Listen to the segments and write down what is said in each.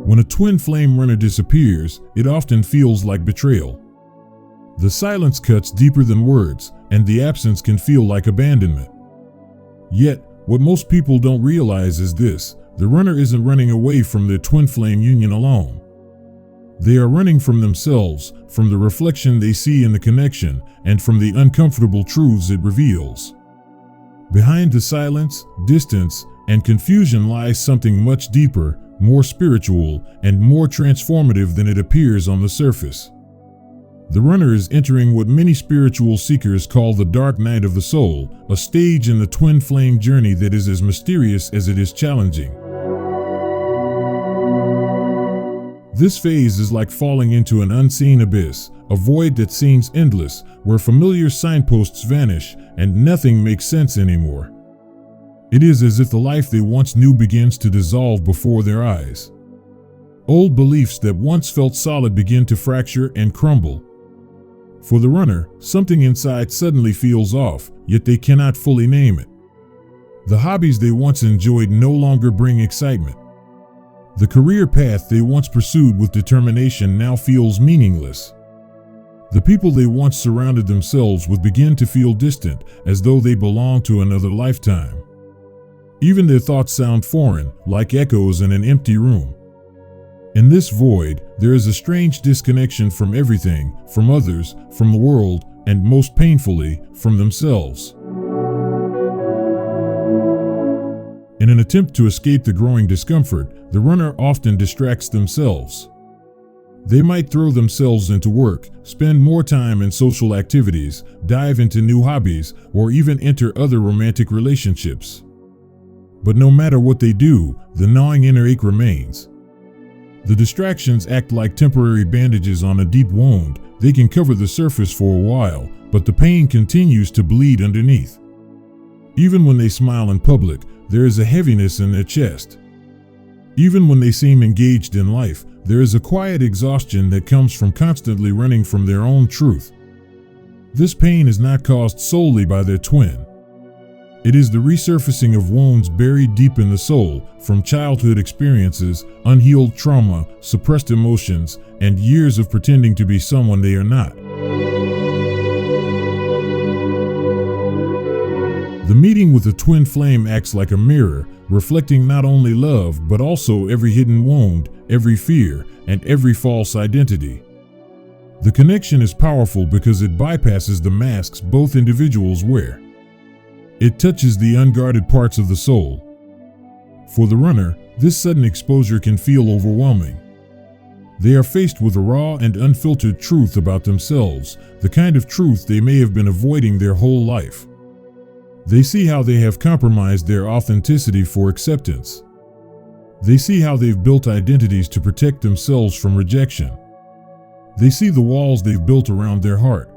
When a twin flame runner disappears, it often feels like betrayal. The silence cuts deeper than words, and the absence can feel like abandonment. Yet, what most people don't realize is this: the runner isn't running away from their twin flame union alone. They are running from themselves, from the reflection they see in the connection, and from the uncomfortable truths it reveals. Behind the silence, distance, and confusion lies something much deeper, more spiritual, and more transformative than it appears on the surface. The runner is entering what many spiritual seekers call the dark night of the soul, a stage in the twin flame journey that is as mysterious as it is challenging. This phase is like falling into an unseen abyss, a void that seems endless, where familiar signposts vanish and nothing makes sense anymore. It is as if the life they once knew begins to dissolve before their eyes. Old beliefs that once felt solid begin to fracture and crumble. For the runner, something inside suddenly feels off, yet they cannot fully name it. The hobbies they once enjoyed no longer bring excitement. The career path they once pursued with determination now feels meaningless. The people they once surrounded themselves with begin to feel distant, as though they belong to another lifetime. Even their thoughts sound foreign, like echoes in an empty room. In this void, there is a strange disconnection from everything, from others, from the world, and most painfully, from themselves. In an attempt to escape the growing discomfort, the runner often distracts themselves. They might throw themselves into work, spend more time in social activities, dive into new hobbies, or even enter other romantic relationships. But no matter what they do, the gnawing inner ache remains. The distractions act like temporary bandages on a deep wound. They can cover the surface for a while, but the pain continues to bleed underneath. Even when they smile in public, there is a heaviness in their chest. Even when they seem engaged in life, there is a quiet exhaustion that comes from constantly running from their own truth. This pain is not caused solely by their twin. It is the resurfacing of wounds buried deep in the soul, from childhood experiences, unhealed trauma, suppressed emotions, and years of pretending to be someone they are not. The meeting with the twin flame acts like a mirror, reflecting not only love but also every hidden wound, every fear, and every false identity. The connection is powerful because it bypasses the masks both individuals wear. It touches the unguarded parts of the soul. For the runner, this sudden exposure can feel overwhelming. They are faced with a raw and unfiltered truth about themselves, the kind of truth they may have been avoiding their whole life. They see how they have compromised their authenticity for acceptance. They see how they've built identities to protect themselves from rejection. They see the walls they've built around their heart.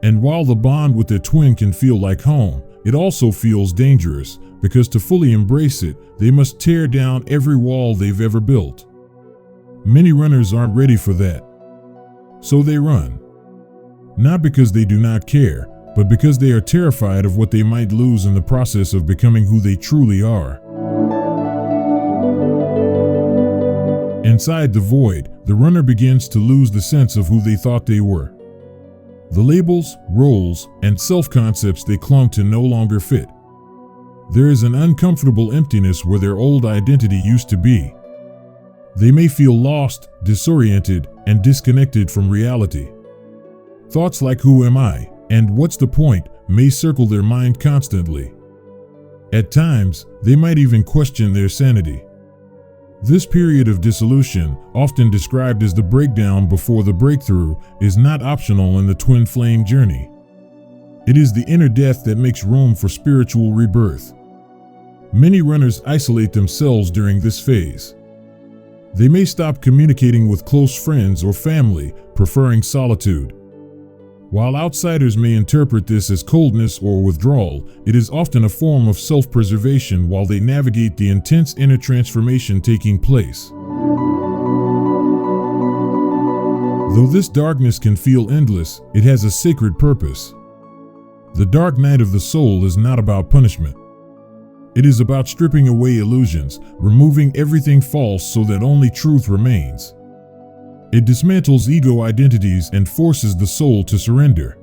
And while the bond with their twin can feel like home, it also feels dangerous, because to fully embrace it, they must tear down every wall they've ever built. Many runners aren't ready for that. So they run. Not because they do not care, but because they are terrified of what they might lose in the process of becoming who they truly are. Inside the void, the runner begins to lose the sense of who they thought they were. The labels, roles, and self-concepts they clung to no longer fit. There is an uncomfortable emptiness where their old identity used to be. They may feel lost, disoriented, and disconnected from reality. Thoughts like "who am I?" and "what's the point?" may circle their mind constantly. At times, they might even question their sanity. This period of dissolution, often described as the breakdown before the breakthrough, is not optional in the twin flame journey. It is the inner death that makes room for spiritual rebirth. Many runners isolate themselves during this phase. They may stop communicating with close friends or family, preferring solitude. While outsiders may interpret this as coldness or withdrawal, it is often a form of self-preservation while they navigate the intense inner transformation taking place. Though this darkness can feel endless, it has a sacred purpose. The dark night of the soul is not about punishment. It is about stripping away illusions, removing everything false so that only truth remains. It dismantles ego identities and forces the soul to surrender.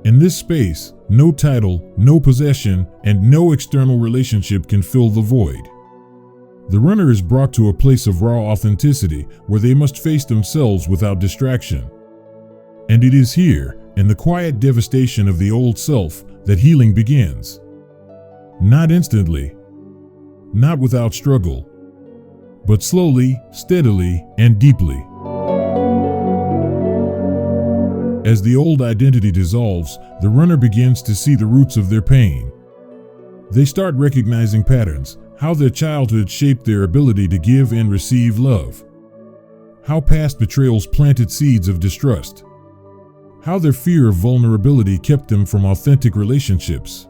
In this space, no title, no possession, and no external relationship can fill the void. The runner is brought to a place of raw authenticity where they must face themselves without distraction. And it is here, in the quiet devastation of the old self, that healing begins. Not instantly, not without struggle, but slowly, steadily, and deeply. As the old identity dissolves, the runner begins to see the roots of their pain. They start recognizing patterns, how their childhood shaped their ability to give and receive love, how past betrayals planted seeds of distrust, how their fear of vulnerability kept them from authentic relationships.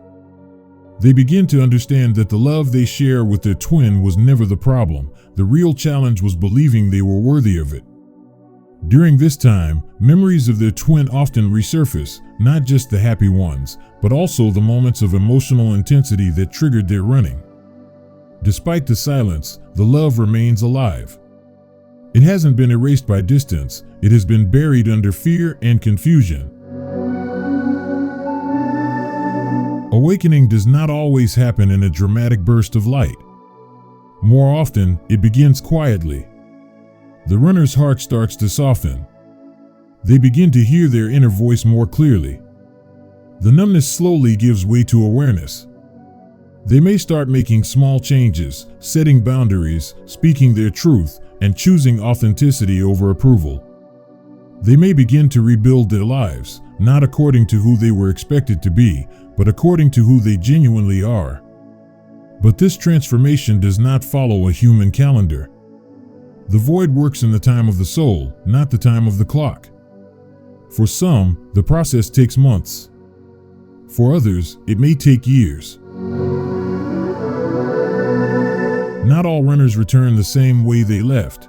They begin to understand that the love they share with their twin was never the problem. The real challenge was believing they were worthy of it. During this time, memories of their twin often resurface, not just the happy ones, but also the moments of emotional intensity that triggered their running. Despite the silence, the love remains alive. It hasn't been erased by distance, it has been buried under fear and confusion. Awakening does not always happen in a dramatic burst of light. More often, it begins quietly. The runner's heart starts to soften. They begin to hear their inner voice more clearly. The numbness slowly gives way to awareness. They may start making small changes, setting boundaries, speaking their truth, and choosing authenticity over approval. They may begin to rebuild their lives, not according to who they were expected to be, but according to who they genuinely are. But this transformation does not follow a human calendar. The void works in the time of the soul, not the time of the clock. For some, the process takes months. For others, it may take years. Not all runners return the same way they left.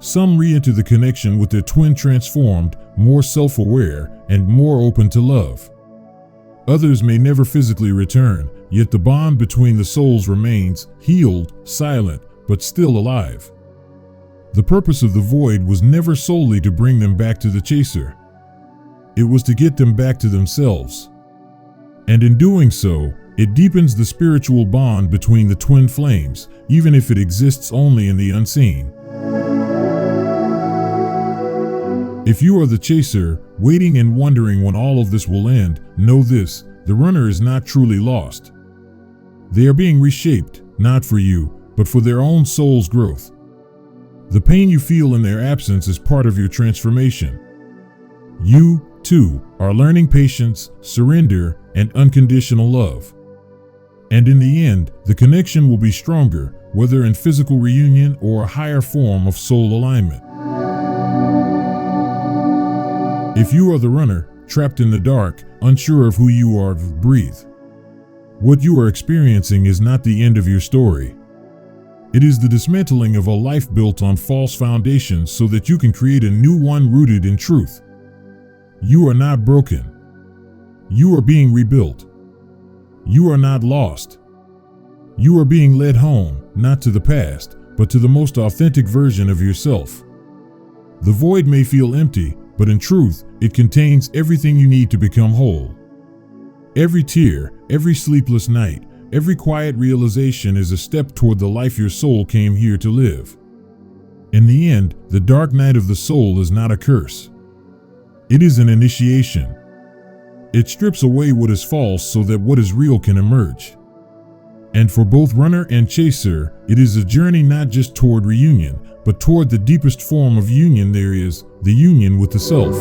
Some re-enter the connection with their twin transformed, more self-aware, and more open to love. Others may never physically return, yet the bond between the souls remains, healed, silent, but still alive. The purpose of the void was never solely to bring them back to the chaser. It was to get them back to themselves. And in doing so, it deepens the spiritual bond between the twin flames, even if it exists only in the unseen. If you are the chaser, waiting and wondering when all of this will end, know this: the runner is not truly lost. They are being reshaped, not for you, but for their own soul's growth. The pain you feel in their absence is part of your transformation. You, too, are learning patience, surrender, and unconditional love. And in the end, the connection will be stronger, whether in physical reunion or a higher form of soul alignment. If you are the runner, trapped in the dark, unsure of who you are, breathe. What you are experiencing is not the end of your story. It is the dismantling of a life built on false foundations so that you can create a new one rooted in truth. You are not broken. You are being rebuilt. You are not lost. You are being led home, not to the past, but to the most authentic version of yourself. The void may feel empty, but in truth, it contains everything you need to become whole. Every tear, every sleepless night, every quiet realization is a step toward the life your soul came here to live. In the end, the dark night of the soul is not a curse. It is an initiation. It strips away what is false so that what is real can emerge. And for both runner and chaser, it is a journey not just toward reunion, but toward the deepest form of union there is, the union with the self.